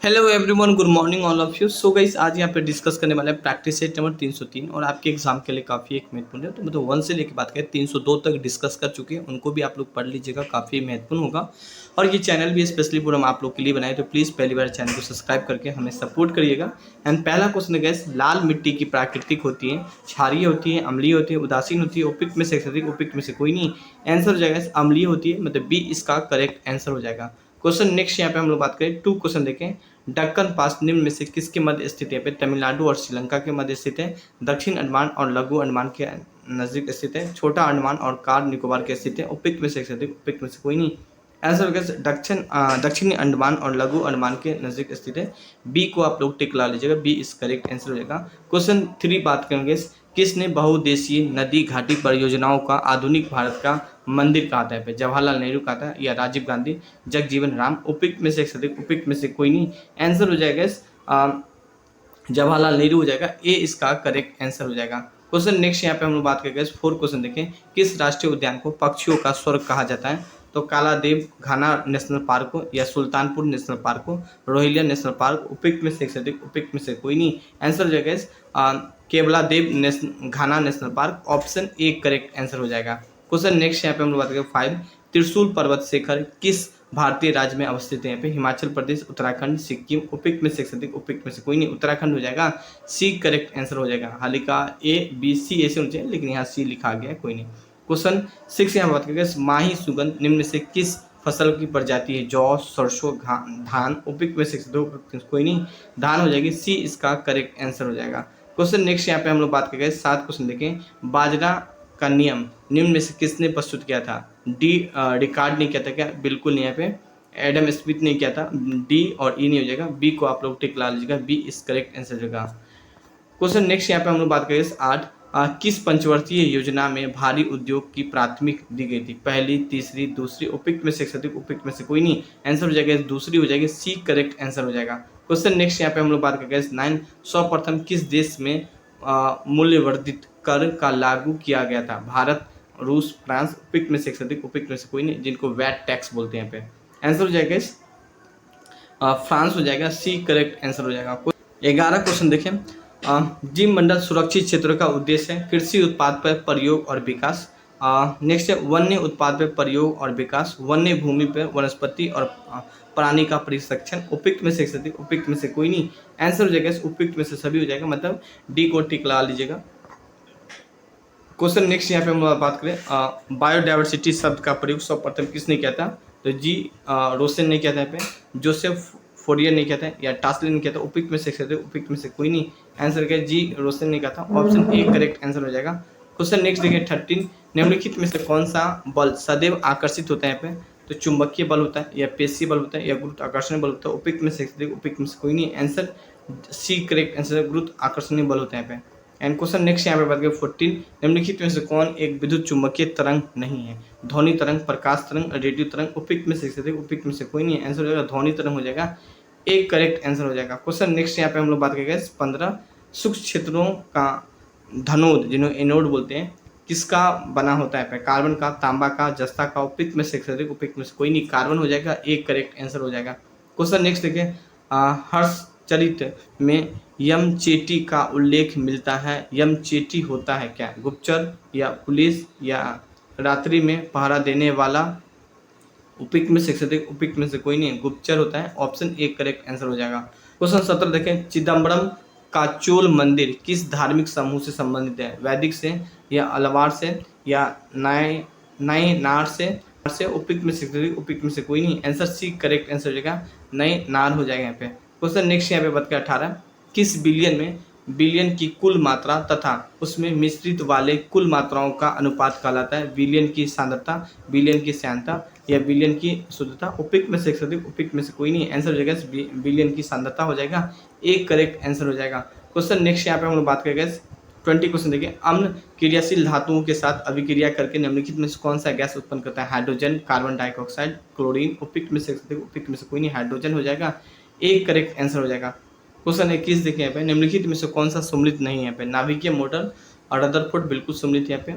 Hello everyone, good morning all of you. So guys, आज यहाँ पे डिस्कस करने वाले हैं प्रैक्टिस सेट नंबर 303 और आपके एग्जाम के लिए काफ़ी एक महत्वपूर्ण है। तो मतलब 1 से लेकर बात करें 302 तक डिस्कस कर चुके हैं, उनको भी आप लोग पढ़ लीजिएगा, काफ़ी महत्वपूर्ण होगा। और ये चैनल भी स्पेशली पूरा हम आप लोग के लिए बनाए, तो प्लीज़ पहली बार चैनल को सब्सक्राइब करके हमें सपोर्ट करिएगा। एंड पहला क्वेश्चन है गैस, लाल मिट्टी की प्राकृतिक होती है, क्षारीय होती है, अम्लीय होती है, उदासीन होती है, उपयुक्त में से अधिक, उपयुक्त में से कोई नहीं। आंसर हो जाएगा अम्लीय होती है, मतलब बी इसका करेक्ट आंसर हो जाएगा। क्वेश्चन नेक्स्ट यहाँ पे हम लोग बात करें, 2 क्वेश्चन देखें। दक्कन पास निम्न में से किसके मध्य स्थित है? पे तमिलनाडु और श्रीलंका के मध्य स्थित है, दक्षिण अंडमान और लघु अंडमान के नजदीक स्थित है, छोटा अंडमान और कार निकोबार के स्थित है, उपयुक्त में से अधिक, उपयुक्त में से कोई नहीं। आंसर होगा दक्षिणी अंडमान और लघु अंडमान के नजदीक स्थित है। बी को आप लोग टिक ला लीजिएगा, बी इस करेक्ट आंसर हो जाएगा। क्वेश्चन 3 बात करेंगे, किसने बहुउद्देशीय नदी घाटी परियोजनाओं का आधुनिक भारत का मंदिर कहा था? पे जवाहरलाल नेहरू कहा था या राजीव गांधी, जगजीवन राम, उपयुक्त में से अधिक, उपयुक्त में से कोई नहीं। आंसर हो जाएगा जवाहरलाल नेहरू हो जाएगा, ए इसका करेक्ट आंसर हो जाएगा। क्वेश्चन नेक्स्ट यहाँ पे हम लोग बात करेंगे, 4 क्वेश्चन देखें। किस राष्ट्रीय उद्यान को पक्षियों का स्वर्ग कहा जाता है? तो कालादेव घाना नेशनल पार्क को, या सुल्तानपुर नेशनल पार्क को, रोहिलिया नेशनल पार्क, उपयुक्त में से अधिक, उपयुक्त में से कोई नहीं। आंसर हो जाएगा Keoladeo Ghana national park, option A correct answer हो जाएगा। क्वेश्चन नेक्स्ट यहाँ पे हम लोग बात करेंगे 5, त्रिशूल पर्वत शिखर किस भारतीय राज्य में अवस्थित है? यहाँ पे हिमाचल प्रदेश, उत्तराखंड, सिक्किम, उपयुक्त में से अधिक, उपयुक्त में से कोई नहीं। उत्तराखंड हो जाएगा, सी करेक्ट आंसर हो जाएगा। हालांकि ए बी सी ऐसे होने चाहिए, लेकिन यहाँ सी लिखा गया है, कोई नहीं। क्वेश्चन 6 यहाँ बात करेंगे, माही सुगंध निम्न में से किस फसल की प्रजाति है? जौ, सरसों, धान, उपयुक्त में से कोई नहीं। धान हो जाएगी, सी इसका करेक्ट आंसर हो जाएगा। क्वेश्चन नेक्स्ट यहाँ पे हम लोग बात करेंगे, 7 क्वेश्चन देखें। बाजरा का नियम निम्न में से किसने प्रस्तुत किया था? डी रिकॉर्ड नहीं किया था क्या? बिल्कुल नहीं, यहाँ पे एडम स्मिथ ने किया था। डी और ई नहीं हो जाएगा, बी को आप लोग टिक ला लीजिएगा, बी इस करेक्ट आंसर हो जाएगा। क्वेश्चन नेक्स्ट यहाँ पे हम लोग बात करेंगे 8, किस पंचवर्षीय योजना में भारी उद्योग की प्राथमिक दी गई थी? पहली, तीसरी, दूसरी, उपयुक्त में से अधिक, उपयुक्त में से कोई नहीं। आंसर हो जाएगा दूसरी हो जाएगी, सी करेक्ट आंसर हो जाएगा। क्वेश्चन नेक्स्ट यहाँ पे हम लोग बात करेंगे 9, सर्वप्रथम किस देश में मूल्यवर्धित कर का लागू किया गया था? भारत, रूस, फ्रांस, उपयुक्त में से अधिक, उपयुक्त में से कोई नहीं, जिनको वैट टैक्स बोलते हैं। यहाँ पे आंसर हो जाएगा फ्रांस हो जाएगा, सी करेक्ट आंसर हो जाएगा। 11 क्वेश्चन देखें। जीव मंडल सुरक्षित क्षेत्रों का उद्देश्य है कृषि उत्पाद पर प्रयोग और विकास। नेक्स्ट है वन्य उत्पाद पर प्रयोग और विकास, वन्य भूमि पर वनस्पति और प्राणी का परिसंरक्षण, उपयुक्त में से अधिक, उपयुक्त में से कोई नहीं। आंसर हो जाएगा उपयुक्त में से सभी हो जाएगा, मतलब डी को टिक लगा लीजिएगा। क्वेश्चन नेक्स्ट यहाँ पे हम बात करें, बायोडाइवर्सिटी शब्द का प्रयोग सर्वप्रथम किसने किया था? तो जी रोसेन ने किया था, यहाँ पे जोसेफ फोरियर ने किया था, या टास्लिन ने किया था, उपयुक्त में से उपयुक्त में से कोई नहीं। आंसर क्या? जी रोसेन ने किया था, ऑप्शन ए करेक्ट आंसर हो जाएगा। क्वेश्चन नेक्स्ट देखिए 13, निम्नलिखित में से कौन सा बल सदैव आकर्षित होता है? यहाँ पे तो चुंबकीय बल होता है, या पेशीय बल होता है, या गुरुत्वाकर्षण बल होता है, उपयुक्त में से उपयुक्त में से कोई नहीं। आंसर सी करेक्ट आंसर, गुरुत्वाकर्षणीय बल होता है यहाँ पे। एंड क्वेश्चन नेक्स्ट यहाँ पे बात करें 14, निम्नलिखित में से कौन एक विद्युत चुंबकीय तरंग नहीं है? ध्वनि तरंग, प्रकाश तरंग, रेडियो तरंग, उपयुक्त में से उपयुक्त में से कोई नहीं है। आंसर हो जाएगा ध्वनि तरंग हो जाएगा, एक करेक्ट आंसर हो जाएगा। क्वेश्चन नेक्स्ट यहाँ पे हम लोग बात करेंगे 15, सूक्ष्म क्षेत्रों का धनोद, जिन्हें एनोड बोलते हैं, किसका बना होता है? कार्बन का, तांबा का, जस्ता का, उपयुक्त में से उपयुक्त में से कोई नहीं। कार्बन हो जाएगा, एक करेक्ट आंसर हो जाएगा। क्वेश्चन नेक्स्ट देखिए, हर्षचरित में यम चेटी का उल्लेख मिलता है, यम चेटी होता है क्या? गुप्तचर, या पुलिस, या रात्रि में पहरा देने वाला, उपयुक्त में से अधिक, उपयुक्त में से कोई नहीं, गुप्तचर होता है, ऑप्शन ए करेक्ट आंसर हो जाएगा। क्वेश्चन 17 देखें, चिदम्बरम का चोल मंदिर किस धार्मिक समूह से संबंधित है? वैदिक से, या अलवार से, या नार से, उपयुक्त में से अधिक, उपयुक्त में से कोई नहीं। आंसर सी करेक्ट आंसर हो जाएगा, नए नार हो जाएगा यहाँ पे। क्वेश्चन नेक्स्ट यहाँ पे बात करें 18, किस बिलियन में बिलियन की कुल मात्रा तथा उसमें मिश्रित वाले कुल मात्राओं का अनुपात कहलाता है? बिलियन की सांद्रता, बिलियन की श्यानता, या बिलियन की शुद्धता, उपयुक्त में से अधिक, उपयुक्त में से कोई नहीं। आंसर हो जाएगा बिलियन की सांद्रता हो जाएगा, एक करेक्ट आंसर हो जाएगा। क्वेश्चन नेक्स्ट यहाँ पे हम लोग बात करेंगे 20 क्वेश्चन देखिए, अम्ल क्रियाशील धातुओं के साथ अभिक्रिया करके निम्नलिखित में से कौन सा गैस उत्पन्न करता है? हाइड्रोजन, कार्बन डाइऑक्साइड, क्लोरीन, उपयुक्त में से अधिक, उपयुक्त में से कोई नहीं। हाइड्रोजन हो जाएगा, एक करेक्ट आंसर हो जाएगा। क्वेश्चन 21 देखिए यहाँ पे, निम्नलिखित में से कौन सा सम्मिलित नहीं है? यहाँ पे नाभिकीय मॉडल और रदरफोर्ड बिल्कुल सम्मिलित यहाँ पे,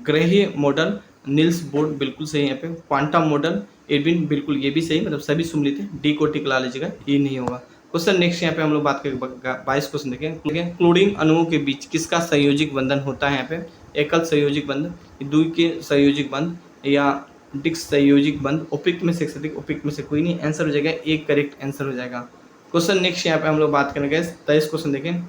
ग्रहीय मॉडल, नील्स बोर्ड बिल्कुल सही यहाँ पे, क्वांटम मॉडल, एडविन, बिल्कुल ये भी सही, मतलब सभी सम्मिलित है, डी को टिक ला लीजिएगा, ये नहीं होगा। क्वेश्चन नेक्स्ट यहाँ पे हम लोग बात करेंगे 22 क्वेश्चन देखें। क्लोरीन अणुओं के बीच किसका संयोजिक बंधन होता है? यहाँ पे एकल संयोजिक बंध, द्वितीय संयोजिक बंध या डिक संयोजिक बंध, उपयुक्त में से एक से अधिक, उपयुक्त में से कोई नहीं। आंसर हो जाएगा एक, करेक्ट आंसर हो जाएगा। क्वेश्चन नेक्स्ट यहाँ पे हम लोग बात करेंगे 23 क्वेश्चन देखें।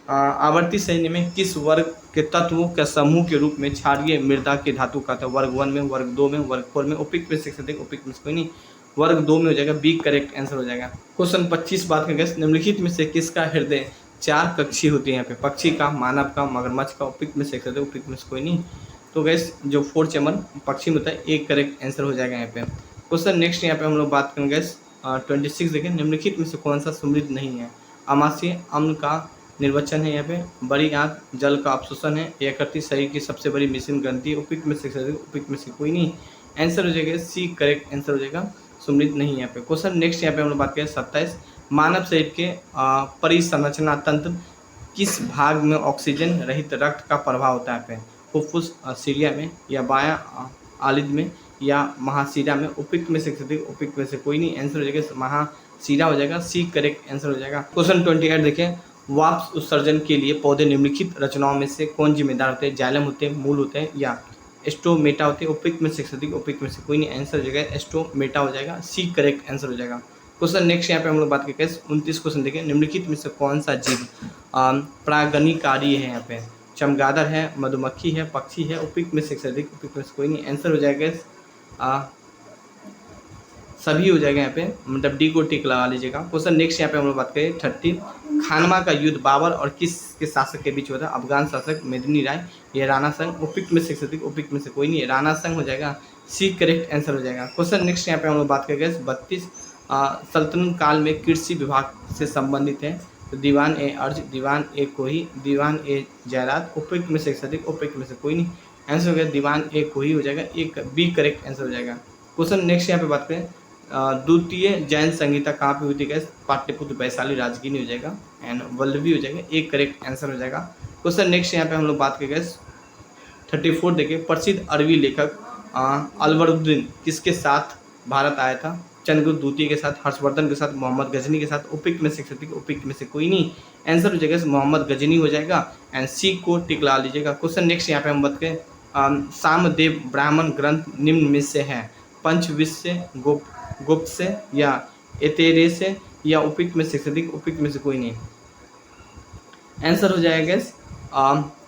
आवर्ती श्रेणी में किस वर्ग के तत्वों के समूह के रूप में क्षारीय मृदा के धातु का था? वर्ग 1 में, वर्ग 2 में, वर्ग 4 में, उपयुक्त में से एक से अधिक, उपयुक्त में से कोई नहीं। वर्ग 2 में हो जाएगा, बी करेक्ट आंसर हो जाएगा। क्वेश्चन 25 बात करेंगे, निम्नलिखित में से किसका हृदय 4 कक्षी होती है? यहाँ पे पक्षी का, मानव का, मगरमच्छ का, उपयुक्त में से एक से अधिक, उपयुक्त में से कोई नहीं। तो गैस जो 4 चेम्बर पक्षी में होता है, एक करेक्ट आंसर हो जाएगा यहाँ पे। क्वेश्चन नेक्स्ट यहाँ पे हम लोग बात करेंगे 26 देखें, निम्नलिखित में से कौन सा सम्मिलित नहीं है? आमाशय अम्ल का निर्वचन है, यहाँ पे बड़ी आंत जल का अवशोषण है, यकृत शरीर की सबसे बड़ी मिश्रण ग्रंथि, उपयुक्त में से उपयुक्त में से कोई नहीं। आंसर हो जाएगा सी करेक्ट आंसर हो जाएगा, सम्मिलित नहीं है यहाँ पे। क्वेश्चन नेक्स्ट यहाँ पे हम लोग बात करें 27, मानव शरीर के परिसंरचना तंत्र किस भाग में ऑक्सीजन रहित रक्त का प्रभाव होता है? यहाँ पे फुफ्फुस सीरिया में, या बायां आलिद में, या महासीरा में, उपयुक्त में से उपयुक्त में से कोई नहीं। आंसर हो जाएगा महासीरा हो जाएगा, सी करेक्ट आंसर हो जाएगा। क्वेश्चन 28 देखें, वाष्प उत्सर्जन के लिए पौधे निम्नलिखित रचनाओं में से कौन जिम्मेदार होते हैं? जाइलम होते हैं, मूल होते हैं, या स्टोमेटा होते हैं, उपयुक्त में से उपयुक्त में से कोई नहीं। आंसर हो जाएगा स्टोमेटा हो जाएगा, सी करेक्ट आंसर हो जाएगा। क्वेश्चन नेक्स्ट यहाँ पे हम लोग बात करें 29 क्वेश्चन देखें, निम्नलिखित में से कौन सा जीव परागणकारी है? यहाँ पे चमगादड़ है, मधुमक्खी है, पक्षी है, उपयुक्त में से उपयुक्त में से कोई नहीं। आंसर हो जाएगा सभी हो जाएगा यहाँ पे, मतलब डी को टिक लगा लीजिएगा। क्वेश्चन नेक्स्ट यहाँ पे हम लोग बात करें 30, खानवा का युद्ध बाबर और किस के शासक के बीच हुआ था? अफगान शासक मेदिनी राय या राणा संघ, उपयुक्त में से उपयुक्त में से कोई नहीं। राणा संघ हो जाएगा, सी करेक्ट आंसर हो जाएगा। क्वेश्चन नेक्स्ट यहाँ पे हम लोग बात करेंगे 32, सल्तनत काल में कृषि विभाग से संबंधित है तो दीवान ए अर्ज, दीवान ए कोही, दीवान ए जयरात, उपयुक्त में से उपयुक्त में से कोई नहीं। आंसर हो गया दीवान ए कोही हो जाएगा, एक बी करेक्ट आंसर हो जाएगा। क्वेश्चन नेक्स्ट यहाँ पे बात करें द्वितीय जैन संहिता कहाँ पे हुई थी? गैस पाटलिपुत्र, वैशाली, राजगीर हो जाएगा, एंड वल्लभी हो जाएगा, एक करेक्ट आंसर हो जाएगा। क्वेश्चन नेक्स्ट यहाँ पे हम लोग बात करेंगे 34 देखिए, प्रसिद्ध अरबी लेखक अलवरुद्दीन किसके साथ भारत आया था? चंद्रगुप्त द्वितीय के साथ, हर्षवर्धन के साथ, मोहम्मद गजनी के साथ, उपयुक्त में से उपयुक्त में से कोई नहीं। आंसर हो जाएगा मोहम्मद गजनी हो जाएगा, एंड सी को टिक ला लीजिएगा। क्वेश्चन नेक्स्ट यहाँ पे हम बात करें सामदेव ब्राह्मण ग्रंथ निम्न में से है? पंचविश से, गुप्त से, या एतेरे से, या उपयुक्त में से उपयुक्त में से कोई नहीं। आंसर हो जाएगा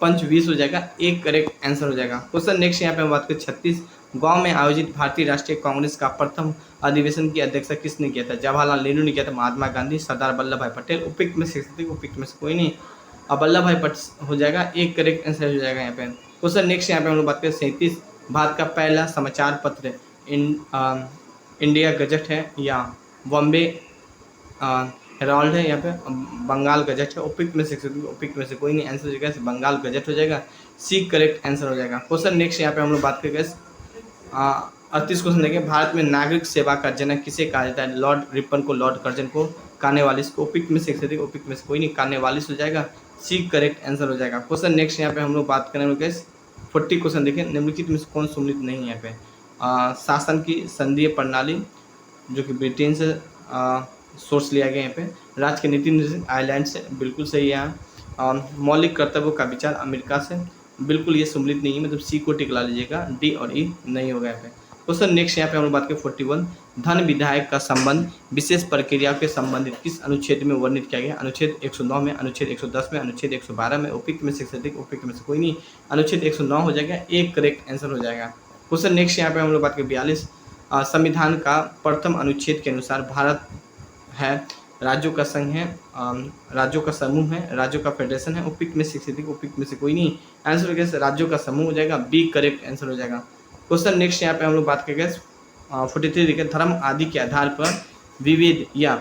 पंचविश हो जाएगा, एक करेक्ट आंसर हो जाएगा। क्वेश्चन नेक्स्ट यहाँ पे हम बात करें 36, गांव में आयोजित भारतीय राष्ट्रीय कांग्रेस का प्रथम अधिवेशन की अध्यक्षता किसने किया था? जवाहरलाल नेहरू ने किया था, महात्मा गांधी, सरदार वल्लभ भाई पटेल, उपयुक्त में से उपयुक्त में से कोई नहीं। अब वल्लभ भाई पटेल हो जाएगा, एक करेक्ट आंसर हो जाएगा यहाँ पे। क्वेश्चन नेक्स्ट यहाँ पे हम लोग बात करें 37, भारत का पहला समाचार पत्र इंडिया गजट है या बॉम्बे हेराल्ड है? यहाँ पे बंगाल गजट है, उपयुक्त में से उपयुक्त में से कोई नहीं। आंसर हो जाएगा बंगाल गजट हो जाएगा, सी करेक्ट आंसर हो जाएगा। क्वेश्चन नेक्स्ट यहाँ पे हम लोग बात करेंगे 38 क्वेश्चन देखें, भारत में नागरिक सेवा का जनक किसे कहा जाता है? लॉर्ड रिपन को, लॉर्ड कर्जन को, कार्नेवालिस को, उपयुक्त में से उपयुक्त में से कोई नहीं। कार्नेवालिस हो जाएगा, सी करेक्ट आंसर हो जाएगा। क्वेश्चन नेक्स्ट यहाँ पे हम लोग बात करेंगे 40 क्वेश्चन देखें, निम्नलिखित में से कौन सम्मिलित नहीं है? यहाँ पे शासन की संघीय प्रणाली जो कि ब्रिटेन से सोर्स लिया गया, यहाँ पे राज्य के नीति निर्देशक आयरलैंड से, बिल्कुल सही है। मौलिक कर्तव्यों का विचार अमेरिका से, बिल्कुल ये सम्मिलित नहीं है, मतलब सी को टिक ला लीजिएगा, डी और ई नहीं होगा यहाँ पे। क्वेश्चन नेक्स्ट यहाँ पे हम लोग बात करें 41, धन विधायक का संबंध विशेष प्रक्रिया के संबंधित किस अनुच्छेद में वर्णित किया गया? अनुच्छेद 109 में, अनुच्छेद 110 में, अनुच्छेद 112 में, उपयुक्त में से उपयुक्त में से कोई नहीं। अनुच्छेद 109 हो जाएगा, एक करेक्ट आंसर हो जाएगा। क्वेश्चन नेक्स्ट यहाँ पे हम लोग बात करें 42, संविधान का प्रथम अनुच्छेद के अनुसार भारत है राज्यों का संघ है, राज्यों का समूह है, राज्यों का फेडरेशन है, उपयुक्त में से उपयुक्त में से कोई नहीं। आंसर हो गया राज्यों का समूह हो जाएगा, बी करेक्ट आंसर हो जाएगा। क्वेश्चन नेक्स्ट यहाँ पे हम लोग बात करेंगे 43 देखिए, धर्म आदि के आधार पर विभेद या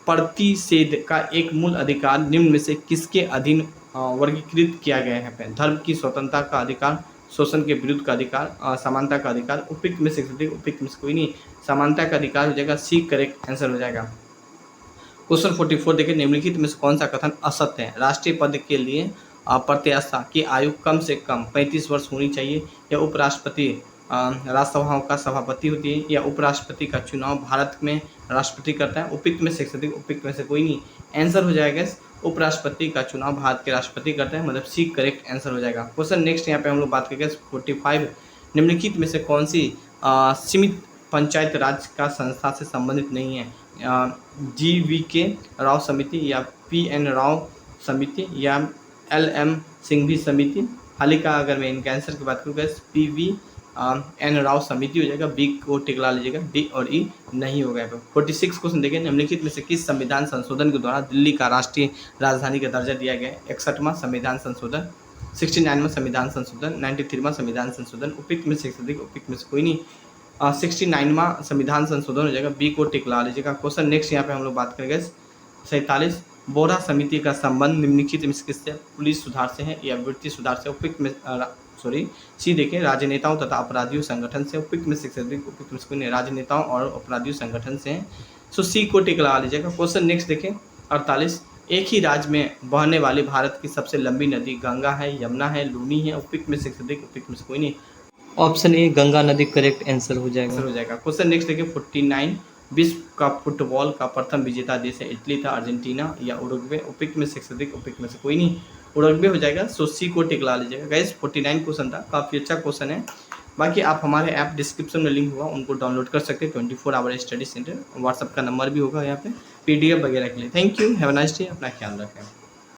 प्रतिषेध का एक मूल अधिकार निम्न में से किसके अधीन वर्गीकृत किया गया है? पे धर्म की स्वतंत्रता का अधिकार, शोषण के विरुद्ध का अधिकार, समानता का अधिकार, उपयुक्त में से उपयुक्त में से कोई नहीं। समानता का अधिकार हो जाएगा, सी करेक्ट आंसर हो जाएगा। क्वेश्चन 44 देखिए, निम्नलिखित में से कौन सा कथन असत्य है? राष्ट्रीय पद के लिए प्रत्याशा की आयु कम से कम 35 वर्ष होनी चाहिए, या उपराष्ट्रपति राज्यसभाओं का सभापति होती है, या उपराष्ट्रपति का चुनाव भारत में राष्ट्रपति करता है। उपयुक्त में से अधिक, उपयुक्त में से कोई नहीं। आंसर हो जाएगा उपराष्ट्रपति का चुनाव भारत के राष्ट्रपति करते हैं, मतलब सी करेक्ट आंसर हो जाएगा। क्वेश्चन नेक्स्ट यहाँ पे हम लोग बात करेंगे 45, निम्नलिखित में से कौन सी सीमित पंचायत राज का संस्था से संबंधित नहीं है? GVK राव समिति, या PN राव समिति, या LM सिंघवी समिति। हाल ही का अगर मैं इनके आंसर की बात करूँ PVN राव समिति हो जाएगा। बी को टिक ला लीजिएगा, डी और ई नहीं होगा। 46 क्वेश्चन देखिए, निम्नलिखित में से किस संविधान संशोधन के द्वारा दिल्ली का राष्ट्रीय राजधानी का दर्जा दिया गया है? 61वां संविधान संशोधन, 69वां संविधान संशोधन, 93वां संविधान संशोधन। उपयुक्त में से अधिक, उपयुक्त में से कोई नहीं। 69वां संविधान संशोधन हो जाएगा। बी को टिक ला लीजिएगा। क्वेश्चन नेक्स्ट यहाँ पे हम लोग बात करेंगे 47, बोरा समिति का संबंध निम्नलिखित में से किससे? पुलिस सुधार से है या वित्तीय सुधार से? उपयुक्त में सी देखिए, राजनेताओं तथा अपराधियों संगठन से। उपयुक्त में से अधिक, उपयुक्त में से कोई नहीं। राजनेताओं और अपराधियों संगठन से हैं, सो सी को टिक लगा लीजिएगा। क्वेश्चन नेक्स्ट देखें 48, एक ही राज्य में बहने वाली भारत की सबसे लंबी नदी गंगा है, यमुना है, लूनी है? उपयुक्त में से अधिक, उपयुक्त में से कोई नहीं। ऑप्शन ए गंगा नदी करेक्ट आंसर हो जाएगा। क्वेश्चन नेक्स्ट देखिए 49, विश्व का फुटबॉल का प्रथम विजेता देश है? इटली था, अर्जेंटीना, या उरुग्वे? उपयुक्त में से अधिक, उपयुक्त में से कोई नहीं। उरुग्वे हो जाएगा। सो सी को टिक ला लीजिएगा। गाइस 49 क्वेश्चन था, काफ़ी अच्छा क्वेश्चन है। बाकी आप हमारे ऐप डिस्क्रिप्शन में लिंक होगा, उनको डाउनलोड कर सकते हैं। 24 आवर स्टडी सेंटर, व्हाट्सअप का नंबर भी होगा यहाँ पे PDF वगैरह के लिए। Thank you, have a nice day, अपना ख्याल रखें।